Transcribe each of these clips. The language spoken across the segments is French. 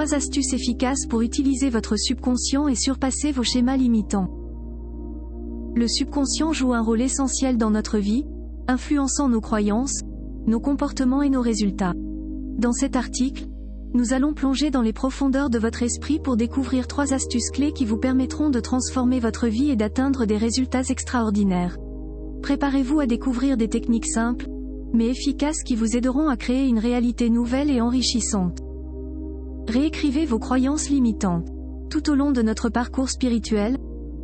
3 astuces efficaces pour utiliser votre subconscient et surpasser vos schémas limitants. Le subconscient joue un rôle essentiel dans notre vie, influençant nos croyances, nos comportements et nos résultats. Dans cet article, nous allons plonger dans les profondeurs de votre esprit pour découvrir 3 astuces clés qui vous permettront de transformer votre vie et d'atteindre des résultats extraordinaires. Préparez-vous à découvrir des techniques simples, mais efficaces qui vous aideront à créer une réalité nouvelle et enrichissante. Réécrivez vos croyances limitantes. Tout au long de notre parcours spirituel,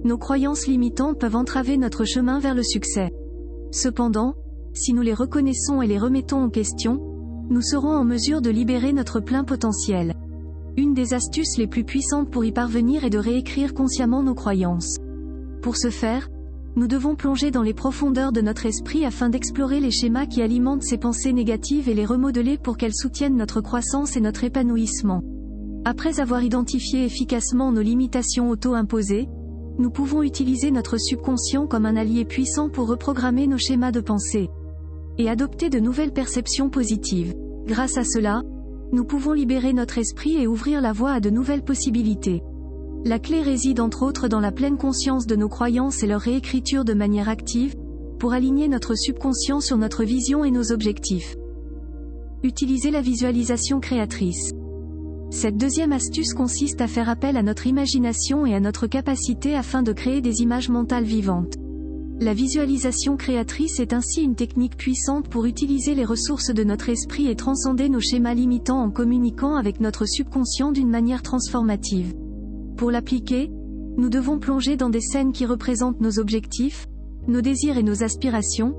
nos croyances limitantes peuvent entraver notre chemin vers le succès. Cependant, si nous les reconnaissons et les remettons en question, nous serons en mesure de libérer notre plein potentiel. Une des astuces les plus puissantes pour y parvenir est de réécrire consciemment nos croyances. Pour ce faire, nous devons plonger dans les profondeurs de notre esprit afin d'explorer les schémas qui alimentent ces pensées négatives et les remodeler pour qu'elles soutiennent notre croissance et notre épanouissement. Après avoir identifié efficacement nos limitations auto-imposées, nous pouvons utiliser notre subconscient comme un allié puissant pour reprogrammer nos schémas de pensée et adopter de nouvelles perceptions positives. Grâce à cela, nous pouvons libérer notre esprit et ouvrir la voie à de nouvelles possibilités. La clé réside entre autres dans la pleine conscience de nos croyances et leur réécriture de manière active, pour aligner notre subconscient sur notre vision et nos objectifs. Utilisez la visualisation créatrice. Cette deuxième astuce consiste à faire appel à notre imagination et à notre capacité afin de créer des images mentales vivantes. La visualisation créatrice est ainsi une technique puissante pour utiliser les ressources de notre esprit et transcender nos schémas limitants en communiquant avec notre subconscient d'une manière transformative. Pour l'appliquer, nous devons plonger dans des scènes qui représentent nos objectifs, nos désirs et nos aspirations,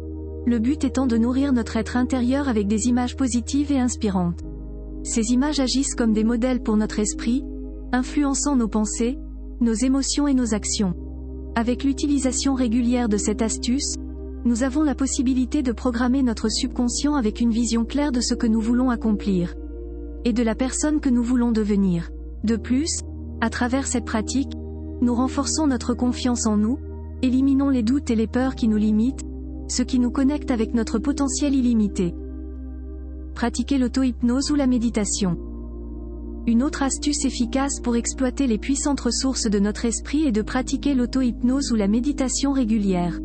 le but étant de nourrir notre être intérieur avec des images positives et inspirantes. Ces images agissent comme des modèles pour notre esprit, influençant nos pensées, nos émotions et nos actions. Avec l'utilisation régulière de cette astuce, nous avons la possibilité de programmer notre subconscient avec une vision claire de ce que nous voulons accomplir et de la personne que nous voulons devenir. De plus, à travers cette pratique, nous renforçons notre confiance en nous, éliminons les doutes et les peurs qui nous limitent, ce qui nous connecte avec notre potentiel illimité. Pratiquez l'auto-hypnose ou la méditation. Une autre astuce efficace pour exploiter les puissantes ressources de notre esprit est de pratiquer l'auto-hypnose ou la méditation régulière.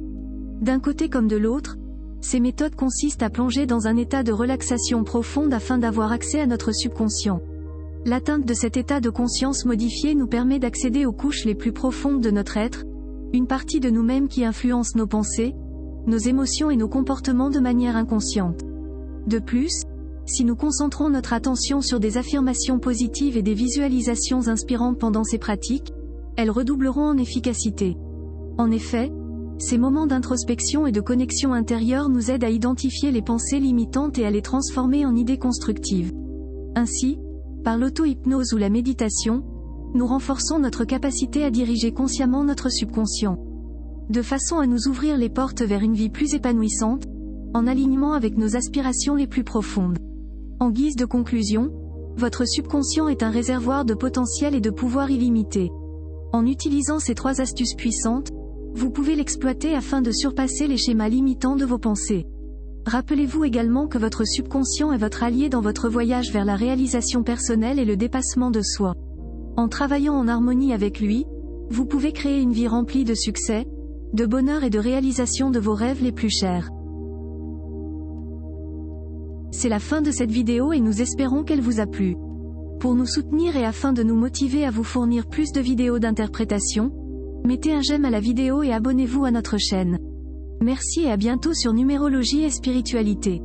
D'un côté comme de l'autre, ces méthodes consistent à plonger dans un état de relaxation profonde afin d'avoir accès à notre subconscient. L'atteinte de cet état de conscience modifié nous permet d'accéder aux couches les plus profondes de notre être, une partie de nous-mêmes qui influence nos pensées, nos émotions et nos comportements de manière inconsciente. De plus, si nous concentrons notre attention sur des affirmations positives et des visualisations inspirantes pendant ces pratiques, elles redoubleront en efficacité. En effet, ces moments d'introspection et de connexion intérieure nous aident à identifier les pensées limitantes et à les transformer en idées constructives. Ainsi, par l'auto-hypnose ou la méditation, nous renforçons notre capacité à diriger consciemment notre subconscient, de façon à nous ouvrir les portes vers une vie plus épanouissante, en alignement avec nos aspirations les plus profondes. En guise de conclusion, votre subconscient est un réservoir de potentiel et de pouvoir illimité. En utilisant ces 3 astuces puissantes, vous pouvez l'exploiter afin de surpasser les schémas limitants de vos pensées. Rappelez-vous également que votre subconscient est votre allié dans votre voyage vers la réalisation personnelle et le dépassement de soi. En travaillant en harmonie avec lui, vous pouvez créer une vie remplie de succès, de bonheur et de réalisation de vos rêves les plus chers. C'est la fin de cette vidéo et nous espérons qu'elle vous a plu. Pour nous soutenir et afin de nous motiver à vous fournir plus de vidéos d'interprétation, mettez un j'aime à la vidéo et abonnez-vous à notre chaîne. Merci et à bientôt sur Numérologie et Spiritualité.